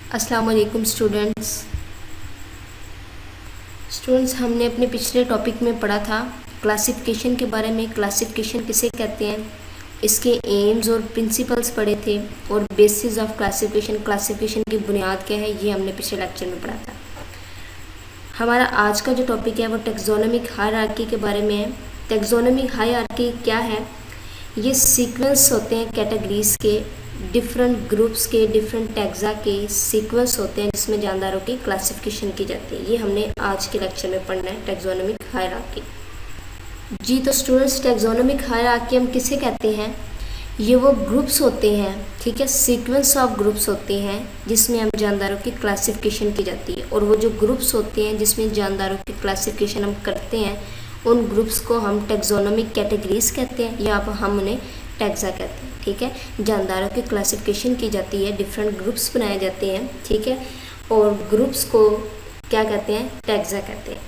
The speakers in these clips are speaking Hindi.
अस्सलाम वालेकुम स्टूडेंट्स, हमने अपने पिछले टॉपिक में पढ़ा था क्लासिफिकेशन के बारे में। क्लासिफिकेशन किसे कहते हैं, इसके एम्स और प्रिंसिपल्स पढ़े थे और बेसिस ऑफ क्लासिफिकेशन की बुनियाद क्या है, ये हमने पिछले लेक्चर में पढ़ा था। हमारा आज का जो टॉपिक है वो टैक्सोनॉमिक हायरार्की के बारे में है। टैक्सोनॉमिक हायरार्की क्या है? ये सीक्वेंस होते हैं कैटेगरीज के, डिफरेंट ग्रुप्स के, डिफरेंट टैक्सा के सीक्वेंस होते हैं जिसमें जानदारों की क्लासिफिकेशन की जाती है। ये हमने आज के लेक्चर में पढ़ना है, टैक्सोनॉमिक हायरार्की। जी तो स्टूडेंट्स, टैक्सोनॉमिक हायरार्की हम किसे कहते हैं? ये वो ग्रुप्स होते हैं, ठीक है, सीक्वेंस ऑफ ग्रुप्स होते हैं जिसमें हम जानदारों की क्लासिफिकेशन की जाती है। और वो जो ग्रुप्स होते हैं जिसमें जानदारों की क्लासिफिकेशन हम करते हैं, उन ग्रुप्स को हम टैक्सोनॉमिक कैटेगरीज कहते हैं या हम उन्हें टैक्सा कहते हैं। ठीक है, जानदारों की क्लासिफिकेशन की जाती है, डिफरेंट ग्रुप्स बनाए जाते हैं, ठीक है, और ग्रुप्स को क्या कहते हैं? टैक्सा कहते हैं।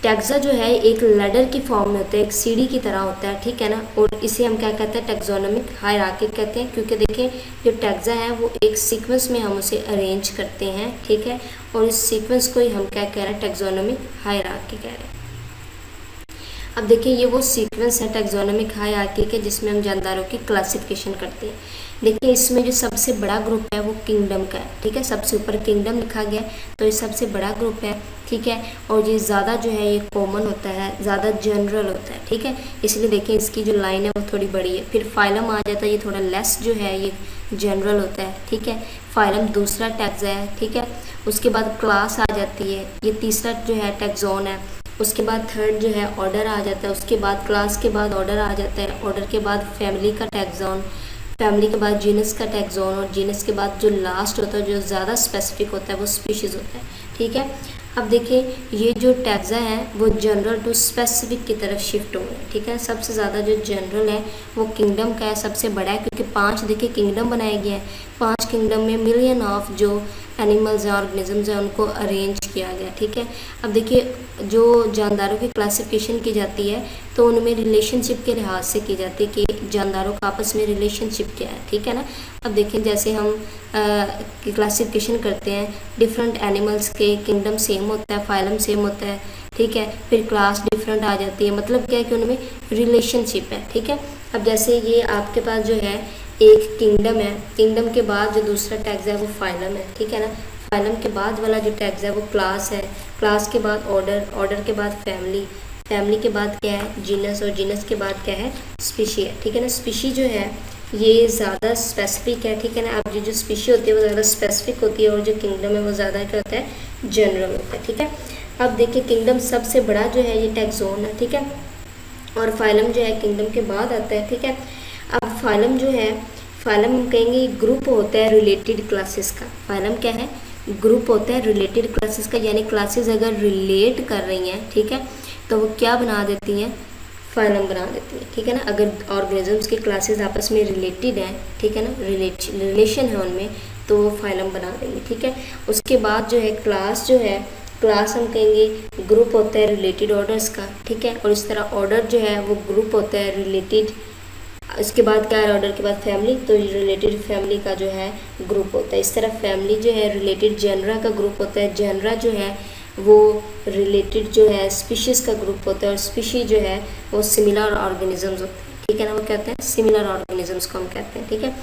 टैक्सा जो है एक लैडर की फॉर्म में होता है, एक सीढ़ी की तरह होता है, ठीक है ना। और इसे हम क्या कहते हैं? टैक्सोनॉमिक हायरार्की कहते हैं, क्योंकि देखें जो टैक्सा है वो एक सीक्वेंस में हम उसे अरेंज करते हैं, ठीक है, और इस सीक्वेंस को ही हम क्या कह रहे हैं? टैक्सोनॉमिक हायरार्की कह रहे हैं। अब देखिए ये वो सीक्वेंस है टैक्सोनॉमिक हायरार्की के जिसमें हम जानदारों की क्लासिफिकेशन करते हैं। देखिए इसमें जो सबसे बड़ा ग्रुप है वो किंगडम का है, ठीक है, सबसे ऊपर किंगडम लिखा गया तो ये सबसे बड़ा ग्रुप है, ठीक है, और ये ज़्यादा जो है ये कॉमन होता है, ज़्यादा जनरल होता है, ठीक है, इसलिए देखिए इसकी जो लाइन है वो थोड़ी बड़ी है। फिर फाइलम आ जाता है, ये थोड़ा लेस जो है ये जनरल होता है, ठीक है, फाइलम दूसरा टैक्सा है, ठीक है। उसके बाद क्लास आ जाती है, ये तीसरा जो है टैक्सोन है। उसके बाद थर्ड जो है ऑर्डर आ जाता है, उसके बाद क्लास के बाद ऑर्डर आ जाता है, ऑर्डर के बाद फैमिली का टैक्सोन, फैमिली के बाद जीनस का टैक्सोन, और जीनस के बाद जो लास्ट होता है जो ज़्यादा स्पेसिफिक होता है वो स्पीशीज़ होता है, ठीक है। अब देखिए ये जो टैक्सा है वो जनरल टू स्पेसिफिक की तरफ शिफ्ट हो गए, ठीक है। सबसे ज़्यादा जो जनरल है वो किंगडम का है, सबसे बड़ा है, क्योंकि 5 देखिए किंगडम बनाए गए हैं। 5 किंगडम में मिलियन ऑफ जो एनिमल्स हैं, ऑर्गेनिजम्स हैं, उनको अरेंज किया गया, ठीक है। अब देखिए जो जानदारों की क्लासिफिकेशन की जाती है तो उनमें रिलेशनशिप के लिहाज से की जाती है कि जानदारों का आपस में रिलेशनशिप क्या है, ठीक है ना। अब देखें जैसे हम क्लासिफिकेशन करते हैं डिफरेंट एनिमल्स के, किंगडम सेम होता है, फाइलम सेम होता है, ठीक है, फिर क्लास डिफरेंट आ जाती है, मतलब क्या है कि उनमें रिलेशनशिप है, ठीक है। अब जैसे ये आपके पास जो है एक किंगडम है, किंगडम के बाद जो दूसरा टैक्स है वो फाइलम है, ठीक है ना। फाइलम के बाद वाला जो टैक्स है वो क्लास है, क्लास के बाद ऑर्डर, ऑर्डर के बाद फैमिली, फैमिली के बाद क्या है? जीनस, और जीनस के बाद क्या है? स्पीशी है, ठीक है ना। स्पीशी जो है ये ज़्यादा स्पेसिफिक है, ठीक है ना। अब जो स्पीशी होती है वो ज़्यादा स्पेसिफिक होती है और जो किंगडम है वो ज़्यादा क्या होता है? जनरल होता है, ठीक है। अब देखिए किंगडम सबसे बड़ा जो है ये टैक्सोन है, ठीक है, और फाइलम जो है किंगडम के बाद आता है, ठीक है। अब फाइलम जो है, फाइलम हम कहेंगे ग्रुप होता है रिलेटेड क्लासेस का। फाइलम क्या है? ग्रुप होता है रिलेटेड क्लासेस का, यानी क्लासेस अगर रिलेट कर रही हैं, ठीक है, तो वो क्या बना देती हैं? फाइलम बना देती है, ठीक है ना। अगर ऑर्गेनिजम्स की क्लासेस आपस में रिलेटेड हैं, ठीक है ना, रिलेशन है उनमें, तो वो फाइलम बना देंगे, ठीक है। उसके बाद जो है क्लास जो है, क्लास हम कहेंगे ग्रुप होता है रिलेटेड ऑर्डर्स का, ठीक है, और इस तरह ऑर्डर जो है वो ग्रुप होता है रिलेटेड, इसके बाद क्या है? ऑर्डर के बाद फैमिली, तो रिलेटेड फैमिली का जो है ग्रुप होता है। इस तरह फैमिली जो है रिलेटेड जेनरा का ग्रुप होता है, जेनरा जो है वो रिलेटेड जो है स्पीशीज़ का ग्रुप होता है, और स्पीशी जो है वो सिमिलर ऑर्गेनिजम्स होते हैं, ठीक है ना, वो कहते हैं सिमिलर ऑर्गेनिजम्स को हम कहते हैं, ठीक है।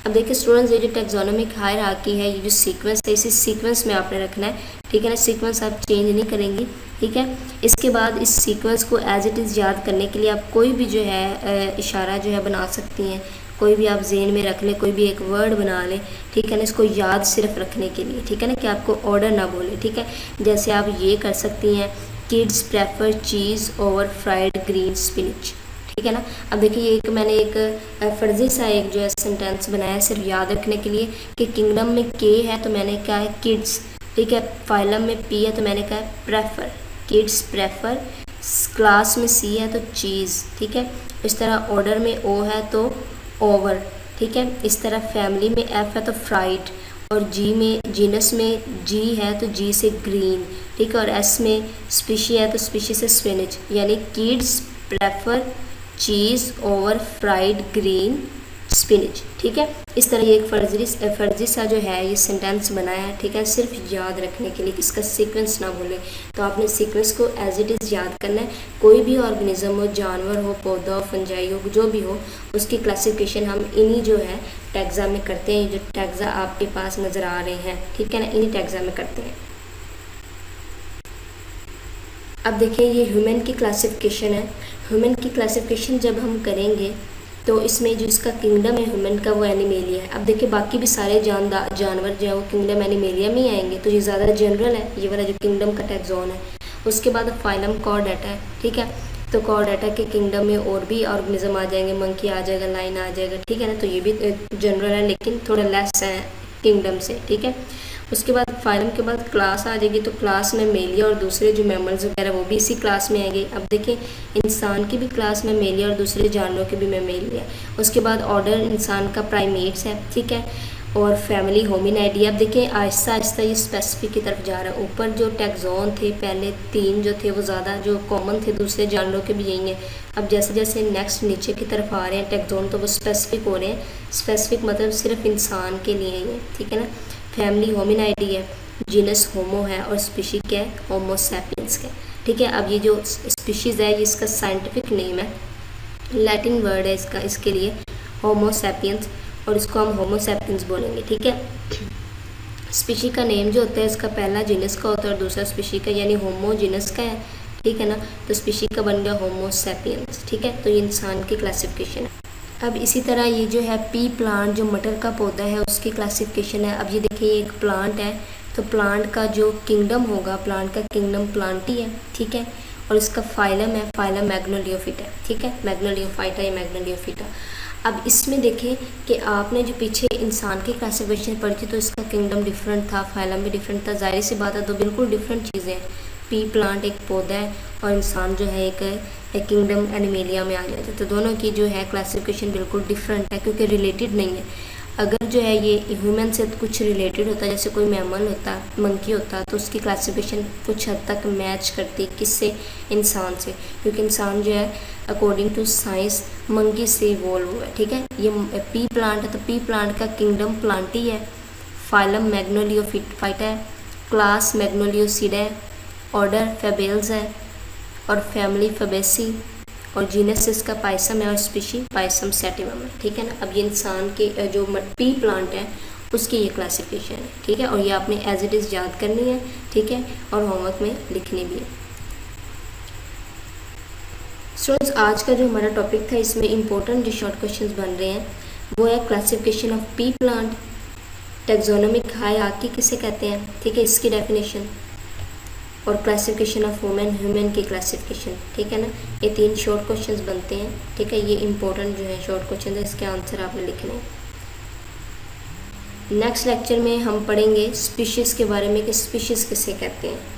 अब देखिए स्टूडेंट्स, ये जो टैक्सोनॉमिक हायरार्की है, ये जो सीक्वेंस है, इसी सीक्वेंस में आपने रखना है, ठीक है ना। सीक्वेंस आप चेंज नहीं करेंगी, ठीक है। इसके बाद इस सीक्वेंस को एज इट इज़ याद करने के लिए आप कोई भी जो है इशारा जो है बना सकती हैं, कोई भी आप जेन में रख लें, कोई भी एक वर्ड बना लें, ठीक है ना, इसको याद सिर्फ रखने के लिए, ठीक है ना, कि आपको ऑर्डर ना बोले, ठीक है। जैसे आप ये कर सकती हैं, किड्स प्रेफर चीज़ ओवर फ्राइड ग्रीन स्पिनच, ठीक है ना। अब देखिए एक मैंने एक फर्जी सा एक जो है सेंटेंस बनाया सिर्फ याद रखने के लिए कि किंगडम में के है तो मैंने कहा है किड्स, ठीक है, फाइलम में पी है तो मैंने कहा है प्रेफर, किड्स प्रेफर, क्लास में सी है तो चीज़, ठीक है। इस तरह ऑर्डर में ओ है तो ओवर, ठीक है। इस तरह फैमिली में एफ है तो फ्राइड, और जी में जीनस में जी है तो जी से ग्रीन, ठीक है, और एस में स्पीशी है तो स्पीशी से स्पिनच, यानी किड्स प्रेफर चीज़ ओवर फ्राइड ग्रीन स्पिनिच। ठीक है, इस तरह ये एक फर्जी सा जो है ये सेंटेंस बनाया है। ठीक है, सिर्फ याद रखने के लिए, इसका सीक्वेंस ना भूलें। तो आपने सीक्वेंस को एज इट इज़ याद करना है। कोई भी ऑर्गेनिज्म हो, जानवर हो, पौधा हो, फंजाई हो, जो भी हो, उसकी क्लासिफिकेशन हम इन्हीं जो है टैग्जा में करते हैं। जो टैग्जा आपके पास नज़र आ रहे हैं, ठीक है ना, इन्हीं टैग्जा में करते हैं। अब देखिए ये ह्यूमन की क्लासिफिकेशन है। ह्यूमन की क्लासिफिकेशन जब हम करेंगे तो इसमें जो इसका किंगडम है ह्यूमन का वो एनिमेलिया है। अब देखिए बाकी भी सारे जानवर जो है वो किंगडम एनिमेलिया में ही आएंगे, तो ये ज़्यादा जनरल है, ये वाला जो किंगडम का टैक्सोन है। उसके बाद फाइलम कॉर्डेटा है। ठीक है, तो कॉर्डेटा के किंगडम में और भी ऑर्गेनिज्म आ जाएंगे, मंकी आ जाएगा, लाइन आ जाएगा। ठीक है ना, तो ये भी जनरल है लेकिन थोड़ा लेस है किंगडम से। ठीक है, उसके बाद फाइलम के बाद क्लास आ जाएगी, तो क्लास में मेलिया और दूसरे जो मैमल्स वगैरह वो भी इसी क्लास में आएंगे। अब देखिए इंसान की भी क्लास में मेलिया और दूसरे जानवरों की भी मेलिया। उसके बाद ऑर्डर इंसान का प्राइमेट्स है। ठीक है, और फैमिली होमिनाइडी। अब देखिए आहिस्ता आहिस्ता ये स्पेसिफिक की तरफ जा रहा है। ऊपर जो टैक्सोन थे पहले 3 जो थे वो ज़्यादा जो कॉमन थे, दूसरे जानवरों के भी यही हैं। अब जैसे जैसे नेक्स्ट नीचे की तरफ आ रहे हैं टैक्सोन, तो वो स्पेसिफिक हो रहे हैं। स्पेसिफिक मतलब सिर्फ इंसान के लिए ही है। ठीक है ना, फैमिली होमिनाइडी है, जीनस होमो है और स्पीशी क्या है, होमो सैपियंस का। ठीक है, अब ये जो स्पीशीज़ है ये इसका साइंटिफिक नेम है, लैटिन वर्ड है इसका, इसके लिए होमो सैपियंस, और इसको हम होमो सैपियंस बोलेंगे। ठीक है, स्पीशी का नेम जो होता है इसका पहला जीनस का होता है और दूसरा स्पीशी का, यानी होमो जीनस का है। ठीक है ना, तो स्पीशी का बन गया होमो सैपियंस। ठीक है, तो ये इंसान की क्लासिफिकेशन है। अब इसी तरह ये जो है पी प्लांट जो मटर का पौधा है उसकी क्लासिफिकेशन है। अब ये देखिए ये एक प्लांट है, तो प्लांट का जो किंगडम होगा, प्लांट का किंगडम प्लांटी है। ठीक है, और इसका फाइलम है, फाइलम मैग्नोलियोफिटा। ठीक है, मैग्नोलियोफाइटा या मैग्नोलियोफिटा। अब इसमें देखें कि आपने जो पीछे इंसान की क्लासिफिकेशन पढ़ी थी तो इसका किंगडम डिफरेंट था, फाइलम भी डिफरेंट था। जाहिर सी बात है, तो बिल्कुल डिफरेंट चीज़ें हैं। पी प्लांट एक पौधा है और इंसान जो है एक किंगडम एनिमेलिया में आ जाता है, तो दोनों की जो है क्लासिफिकेशन बिल्कुल डिफरेंट है क्योंकि रिलेटेड नहीं है। अगर जो है ये ह्यूमन से कुछ रिलेटेड होता है, जैसे कोई मैमल होता, मंकी होता, तो उसकी क्लासिफिकेशन कुछ हद तक मैच करती किससे, इंसान से, क्योंकि इंसान जो है अकॉर्डिंग टू साइंस मंकी से इवॉल्व हुआ है। ठीक है, ये पी प्लांट है, तो पी प्लांट का किंगडम प्लांटी है, फाइलम मैग्नोलियोफाइटा है, क्लास मैग्नोलियोसिडा है, ऑर्डर फेबेल्स है और फैमिली फेबेसी, और जीनस इसका पाइसम है और स्पीशी पाइसम सैटिवम है। ठीक है ना, अब ये इंसान के जो पी प्लांट है उसकी ये क्लासिफिकेशन है। ठीक है, और ये आपने एज इट इज़ याद करनी है। ठीक है, और होमवर्क में लिखनी भी है। स्टूडेंट्स, आज का जो हमारा टॉपिक था इसमें इंपॉर्टेंट जो शॉर्ट क्वेश्चंस बन रहे हैं वो है classification of P plant, taxonomic hierarchy किसे कहते हैं। ठीक है, इसकी डेफिनेशन, और क्लासिफिकेशन ऑफ ह्यूमन की क्लासिफिकेशन। ठीक है ना, ये 3 शॉर्ट क्वेश्चंस बनते हैं। ठीक है, ये इंपॉर्टेंट जो है शॉर्ट क्वेश्चन है, इसके आंसर आपने लिखने हैं। नेक्स्ट लेक्चर में हम पढ़ेंगे स्पीशीज़ के बारे में कि स्पीशीज़ किसे कहते हैं।